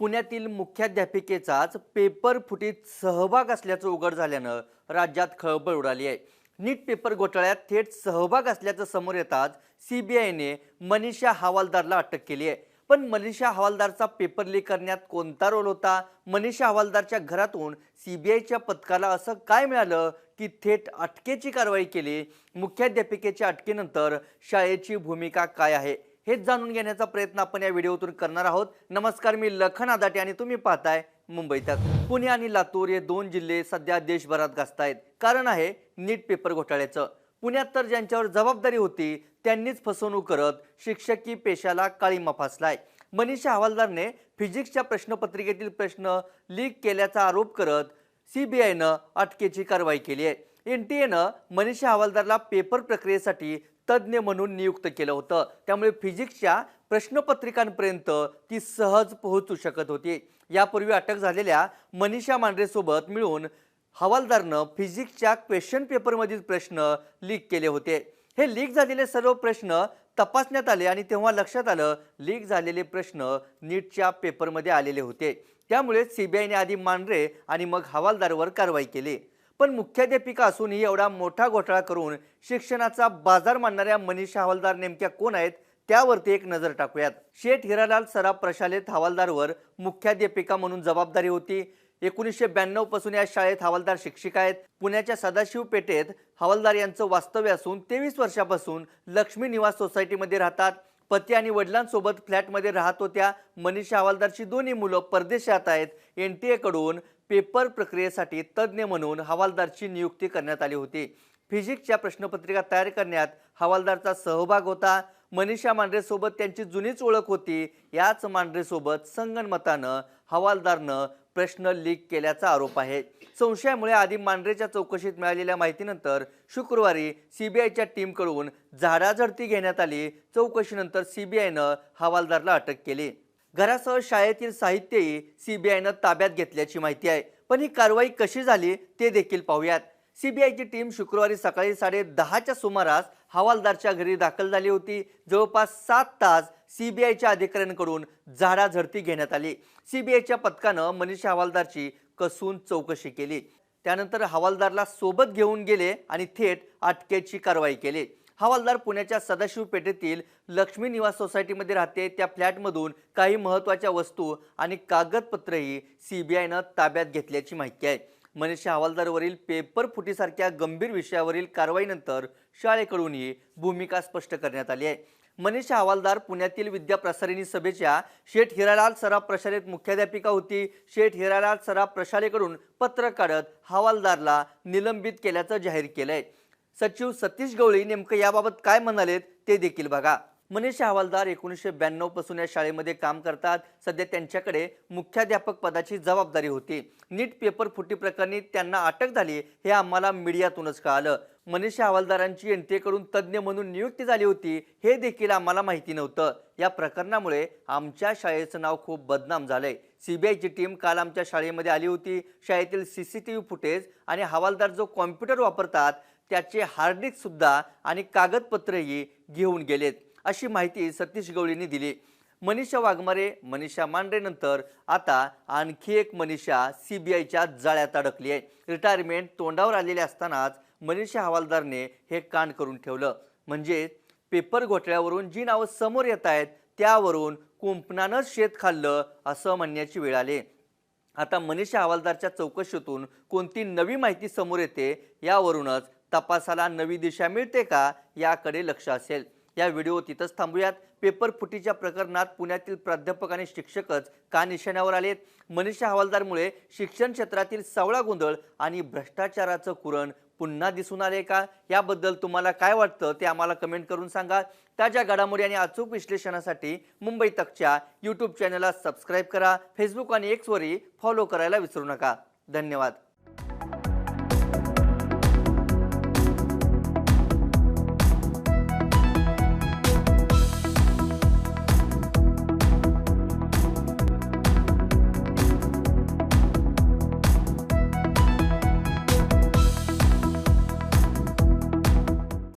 पुण्यातील मुख्याध्यापिकेचाच पेपर फुटीत सहभाग असल्याचं उघड झाल्यानं राज्यात खळबळ उडाली आहे। नीट पेपर घोटाळ्यात थेट सहभाग असल्याचं समोर येताच सीबीआयने मनीषा हवालदारला अटक केली आहे। पण मनीषा हवालदारचा पेपर लीक करण्यात कोणता रोल होता? मनीषा हवालदारच्या घरातून सीबीआयच्या पथकाला असं काय मिळालं की थेट अटकेची कारवाई केली? मुख्याध्यापिकेच्या अटकेनंतर शाळेची भूमिका काय आहे हेच जाणून घेण्याचा प्रयत्न आपण या व्हिडिओतून करणार आहोत। नमस्कार, मी लखन आदाटे आणि तुम्ही पाहताय मुंबई तक। पुणे आणि लातूर हे दोन जिल्हे सध्या देशभरात गाजतायत। कारण आहे नीट पेपर घोटाळ्याचं। पुण्यात तर ज्यांच्यावर जबाबदारी होती त्यांनीच फसवणूक करत शिक्षकी पेशाला काळीमा फासलाय। मनीषा हवालदारने फिजिक्सच्या प्रश्नपत्रिकेतील प्रश्न लीक केल्याचा आरोप करत सीबीआयनं अटकेची कारवाई केली आहे। एनटीएनं मनीषा हवालदारला पेपर प्रक्रियेसाठी तज्ञ म्हणून नियुक्त केलं होतं, त्यामुळे फिजिक्सच्या प्रश्नपत्रिकांपर्यंत ती सहज पोहोचू शकत होती। यापूर्वी अटक झालेल्या मनीषा मांढरेसोबत मिळून हवालदारनं फिजिक्सच्या क्वेश्चन पेपरमधील प्रश्न लीक केले होते। हे लीक झालेले सर्व प्रश्न तपासण्यात आले आणि तेव्हा लक्षात आलं लीक झालेले प्रश्न नीटच्या पेपरमध्ये आलेले होते। त्यामुळे सीबीआयने आधी मांढरे आणि मग हवालदारवर कारवाई केली। पण मुख्याध्यापिका असूनही एवढा मोठा घोटाळा करून शिक्षणाचा बाजार मांडणाऱ्या मनीषा हवालदार नेमक्या कोण आहेत त्यावरती एक नजर टाकूयात। शेठ हिरालाल सराफ प्रशालेत हवालदारवर मुख्याध्यापिका म्हणून जबाबदारी होती। 1992 पासून या शाळेत हवालदार शिक्षिका आहेत। पुण्याच्या सदाशिव पेठेत हवालदार यांचं वास्तव्य असून 23 वर्षापासून लक्ष्मी निवास सोसायटीमध्ये राहतात। पती आणि वडिलांसोबत फ्लॅटमध्ये राहत होत्या। मनीषा हवालदारची दोन्ही मुलं परदेशात आहेत। एनटीए कडून पेपर प्रक्रियेसाठी तज्ञ म्हणून हवालदारची नियुक्ती करण्यात आली होती। फिजिक्सच्या प्रश्नपत्रिका तयार करण्यात हवालदारचा सहभाग होता। मनीषा मांढरेसोबत त्यांची जुनीच ओळख होती। याच मांढरेसोबत संगनमतानं हवालदारनं प्रश्न लीक केल्याचा आरोप आहे। संशयामुळे आधी मांढरेच्या चौकशीत मिळालेल्या माहितीनंतर शुक्रवारी सीबीआयच्या टीमकडून झाडाझडती घेण्यात आली। चौकशीनंतर सीबीआयनं हवालदारला अटक केली। घरासह शाळेतील साहित्यही सीबीआयनं ताब्यात घेतल्याची माहिती आहे। पण ही कारवाई कशी झाली ते देखील पाहूयात। सीबीआयची टीम शुक्रवारी सकाळी 10:30च्या सुमारास हवालदारच्या घरी दाखल झाली होती। जवळपास 7 तास सीबीआयच्या अधिकाऱ्यांकडून झाडाझडती घेण्यात आली। सीबीआयच्या पथकानं मनीषा हवालदारची कसून चौकशी केली। त्यानंतर हवालदारला सोबत घेऊन गेले आणि थेट अटकेची कारवाई केली। हवालदार पुण्याच्या सदाशिव पेठेतील लक्ष्मी निवास सोसायटीमध्ये राहते। त्या फ्लॅटमधून काही महत्त्वाच्या वस्तू आणि कागदपत्रही सीबीआयनं ताब्यात घेतल्याची माहिती आहे। मनीषा हवालदारवरील पेपर फुटीसारख्या गंभीर विषयावरील कारवाईनंतर शाळेकडूनही भूमिका स्पष्ट करण्यात आली आहे। मनीषा हवालदार पुण्यातील विद्या प्रसारिणी सभेच्या शेठ हिरालाल सराफ प्रशालेत मुख्याध्यापिका होती। शेठ हिरालाल सराफ प्रशालेकडून पत्र काढत हवालदारला निलंबित केल्याचं जाहीर केलंय। सचिव सतीश गवळी नेमकं याबाबत काय म्हणालेत ते देखील बघा। मनीषा हवालदार 1992 पासून या शाळेमध्ये काम करतात। सध्या त्यांच्याकडे मुख्याध्यापक पदाची जबाबदारी होती। नीट पेपर फुटी प्रकरणी त्यांना अटक झाली हे आम्हाला मीडियातूनच कळालं। मनीषा हवालदारांची एनटीएकडून तज्ञ म्हणून नियुक्ती झाली होती हे देखील आम्हाला माहिती नव्हतं। या प्रकरणामुळे आमच्या शाळेचं नाव खूप बदनाम झालंय। सीबीआयची टीम काल आमच्या शाळेमध्ये आली होती। शाळेतील सीसीटीव्ही फुटेज आणि हवालदार जो कॉम्प्युटर वापरतात त्याचे हार्ड डिस्क सुद्धा आणि कागदपत्रही घेऊन गेलेत, अशी माहिती सतीश गवळींनी दिली। मनीषा वाघमारे, मनीषा मांढरेनंतर आता आणखी एक मनीषा सीबीआयच्या जाळ्यात अडकली आहे। रिटायरमेंट तोंडावर आलेले असतानाच मनीषा हवालदारने हे कांड करून ठेवलं। म्हणजे पेपर घोटाळ्यावरून जी नावं समोर येत आहेत त्यावरून कुंपणानंच शेत खाल्लं असं म्हणण्याची वेळ आली। आता मनीषा हवालदारच्या चौकशीतून कोणती नवी माहिती समोर येते यावरूनच तपासाला नवी दिशा मिळते का याकडे लक्ष असेल। या व्हिडिओ तिथंच थांबूयात। पेपर फुटीच्या प्रकरणात पुण्यातील प्राध्यापक आणि शिक्षकच का निशाण्यावर आलेत? मनीषा हवालदारमुळे शिक्षण क्षेत्रातील सावळा गोंधळ आणि भ्रष्टाचाराचं कुरण पुन्हा दिसून आले का? याबद्दल तुम्हाला काय वाटतं ते आम्हाला कमेंट करून सांगा। ताज्या घडामोडी आणि अचूक विश्लेषणासाठी मुंबई तकच्या यूट्यूब चॅनलला सबस्क्राईब करा। फेसबुक आणि एक्सवरही फॉलो करायला विसरू नका। धन्यवाद।